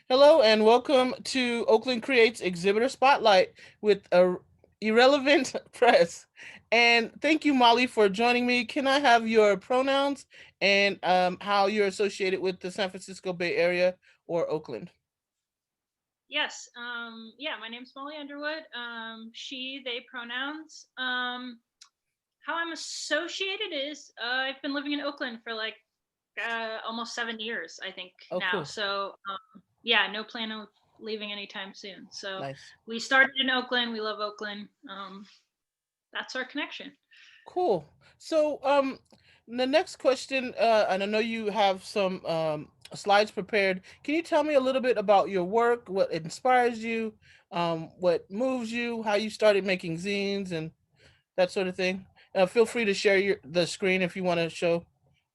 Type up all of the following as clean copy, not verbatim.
Hello and welcome to Oakland Creates Exhibitor Spotlight with a irrelevant press. And thank you, Molly, for joining me. Can I have your pronouns and how you're associated with the San Francisco Bay Area or Oakland? Yes. Yeah, my name's Molly Underwood. She, they pronouns. How I'm associated is I've been living in Oakland for like almost 7 years, I think Oh, now. cool. So yeah, no plan of leaving anytime soon. So Nice. we started in Oakland. We love Oakland. That's our connection. Cool. So, the next question, and I know you have some slides prepared. Can you tell me a little bit about your work, what inspires you, what moves you, how you started making zines, and that sort of thing? Feel free to share the screen if you want to show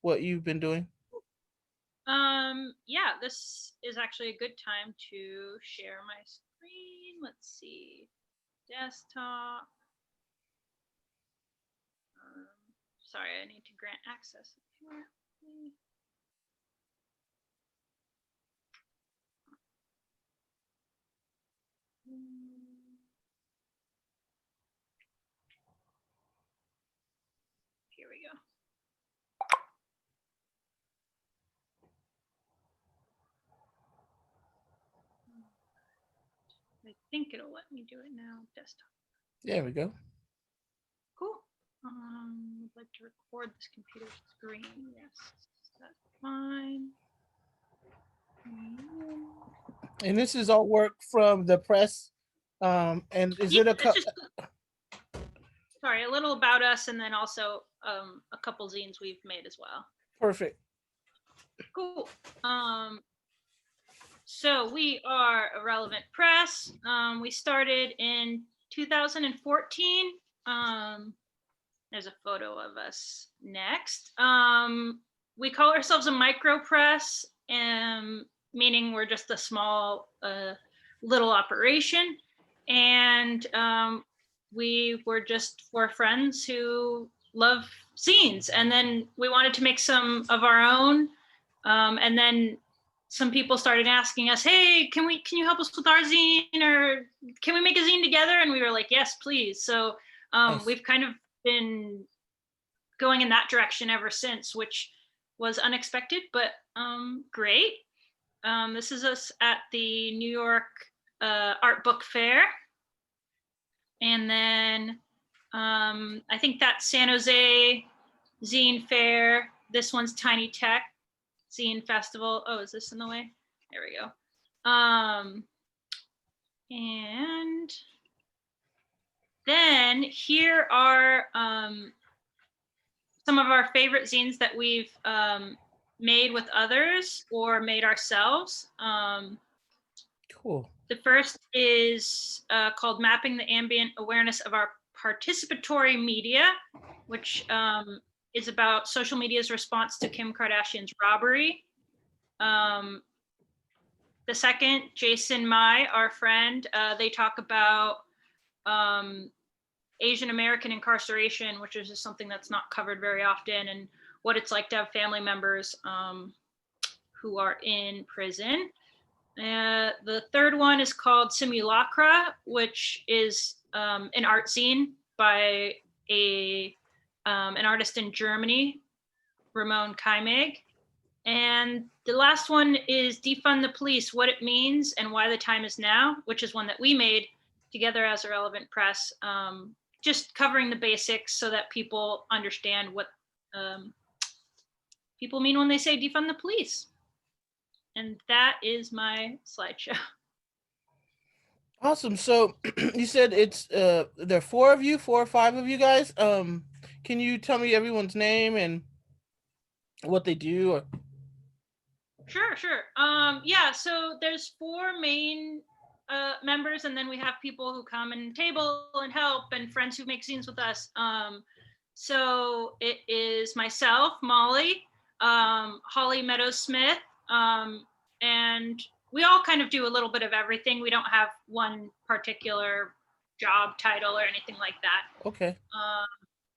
what you've been doing. Yeah, this is actually a good time to share my screen. Let's see, desktop. Um, Sorry, I need to grant access. Here we go. I think it'll let me do it now. Desktop. There we go. Cool. I'd like to record this computer screen. Yes, that's fine. And this is all work from the press. And is Yeah, it it's just sorry, a little about us, and then also a couple zines we've made as well. perfect? Cool. So we are Irrelevant Press. We started in 2014. There's a photo of us next. We call ourselves a micro press, meaning we're just a small little operation. And we were just four friends who love zines. And then we wanted to make some of our own. And then some people started asking us, "Hey, can you help us with our zine, or can we make a zine together?" And we were like, "Yes, please." So Nice. we've kind of been going in that direction ever since, which was unexpected, but great. This is us at the New York Art Book Fair. And then I think that's San Jose Zine Fair. This one's Tiny Tech Zine Festival. Oh, is this in the way? There we go. And then here are some of our favorite zines that we've made with others or made ourselves. Cool. The first is called Mapping the Ambient Awareness of Our Participatory Media, which is about social media's response to Kim Kardashian's robbery. The second, Jason Mai, our friend, they talk about Asian American incarceration, which is just something that's not covered very often, and what it's like to have family members who are in prison. The third one is called Simulacra, which is an art zine by an artist in Germany, Ramon Kaimeg. And the last one is Defund the Police, What It Means and Why the Time Is Now, which is one that we made together as Irrelevant Press, just covering the basics so that people understand what people mean when they say defund the police. And that is my slideshow. Awesome. So you said it's there are four of you, four or five of you guys. Can you tell me everyone's name and what they do? Or... Sure. Yeah, so there's four main members, and then we have people who come and table and help, and friends who make scenes with us. So it is myself, Molly, Holly Meadows Smith, and we all kind of do a little bit of everything. We don't have one particular job title or anything like that. Okay.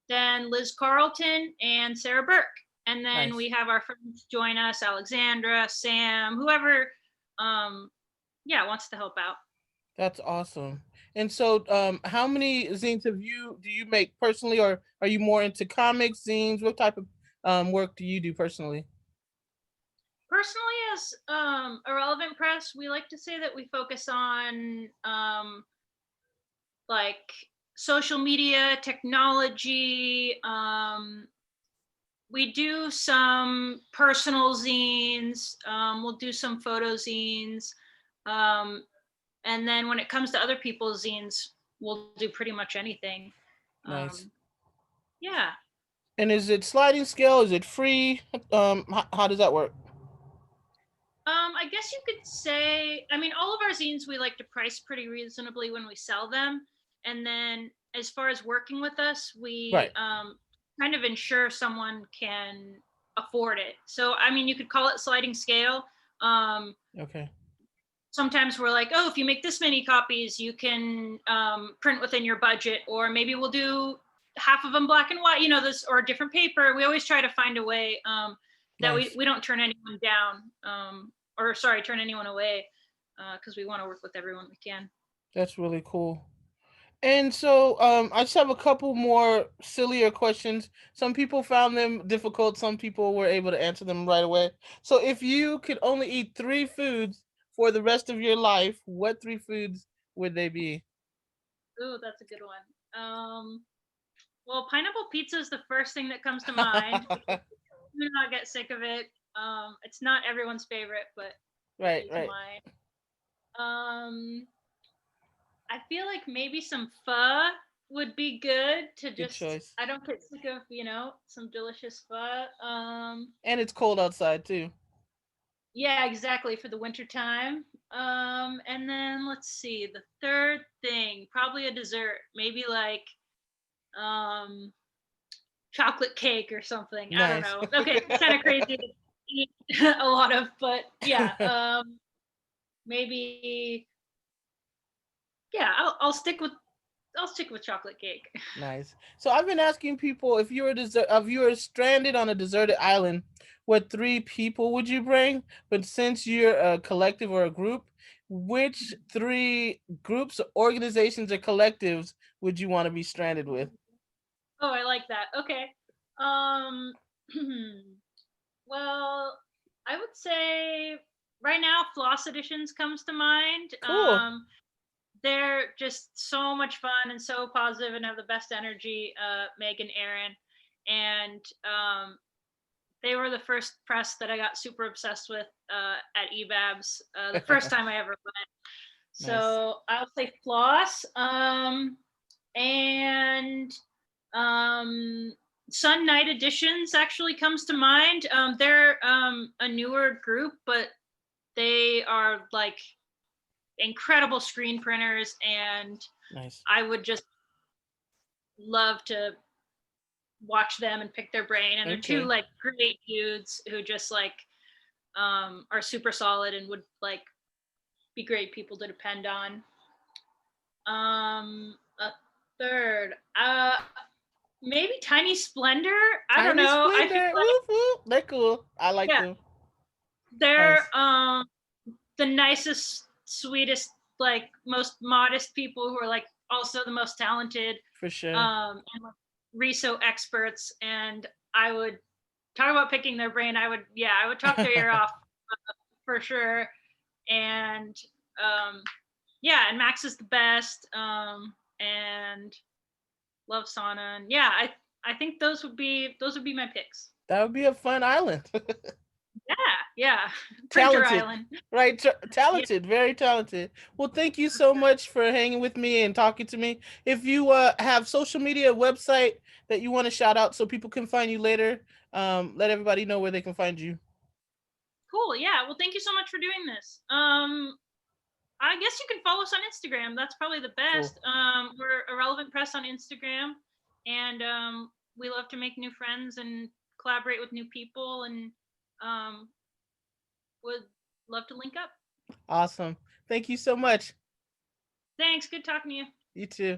Then Liz Carlton and Sarah Burke. And then Nice. we have our friends join us, Alexandra, Sam, whoever yeah, wants to help out. That's awesome. And so, how many zines do you make personally, or are you more into comics, zines? What type of work do you do personally? Personally, as Irrelevant Press, we like to say that we focus on like social media, technology. We do some personal zines. We'll do some photo zines. Um, and then when it comes to other people's zines, we'll do pretty much anything. Nice. Um, yeah. And is it sliding scale? Is it free? How does that work? I guess you could say, I mean, all of our zines we like to price pretty reasonably when we sell them. And then as far as working with us, we Right. kind of ensure someone can afford it. So, I mean, you could call it sliding scale. Um, Okay. Sometimes we're like, oh, if you make this many copies, you can print within your budget, or maybe we'll do half of them black and white, this, or different paper. We always try to find a way that Nice. we don't turn anyone down, or sorry, turn anyone away, because we want to work with everyone we can. That's really cool. And so, I just have a couple more sillier questions. Some people found them difficult. Some people were able to answer them right away. So, if you could only eat three foods for the rest of your life, what three foods would they be? Ooh, that's a good one. Well, pineapple pizza is the first thing that comes to mind. Do not get sick of it. It's not everyone's favorite, but it Right, is right. mine. Um, I feel like maybe some pho would be good to Good just choice. I don't get sick of, some delicious pho. And it's cold outside too. Yeah, exactly for the winter time. And then let's see, the third thing, probably a dessert, maybe like um chocolate cake or something. I don't Nice. know. Okay, it's kind of crazy to eat a lot of, but yeah, maybe yeah, I'll stick with chocolate cake. Nice. So I've been asking people if you were stranded on a deserted island, what three people would you bring? But since you're a collective or a group, which three groups, organizations, or collectives would you want to be stranded with? Oh, I like that. Okay. Um, well, I would say right now Floss Editions comes to mind. Cool. They're just so much fun and so positive and have the best energy. Meg and Aaron, and they were the first press that I got super obsessed with at EBABS the first time I ever went. Nice. So I'll say Floss. And um, Sun Night Editions actually comes to mind. They're a newer group, but they are like incredible screen printers, and Nice. I would just love to watch them and pick their brain. And they're two Okay. like great dudes who just like are super solid and would like be great people to depend on. A third, maybe Tiny Splendor. I don't Tiny know. I feel Splendor. like Whoop whoop. They're cool. I like yeah, them. they're Nice. the nicest, sweetest, like most modest people who are like also the most talented, For sure. and like reso experts. And I would talk about picking their brain. I would talk their ear off for sure. And yeah, and Max is the best. And love sauna. And yeah, I think those would be my picks. That would be a fun island. Yeah, yeah. Printer Talented, Island. right? Yeah, Talented, very talented. Well, thank you for so sure. much for hanging with me and talking to me. If you have social media, website that you want to shout out so people can find you later, let everybody know where they can find you. Cool. Yeah. Well, thank you so much for doing this. I guess you can follow us on Instagram. That's probably the Cool. best. We're Irrelevant Press on Instagram, and we love to make new friends and collaborate with new people, and um, would love to link up. Awesome. Thank you so much. Thanks. Good talking to you. You too.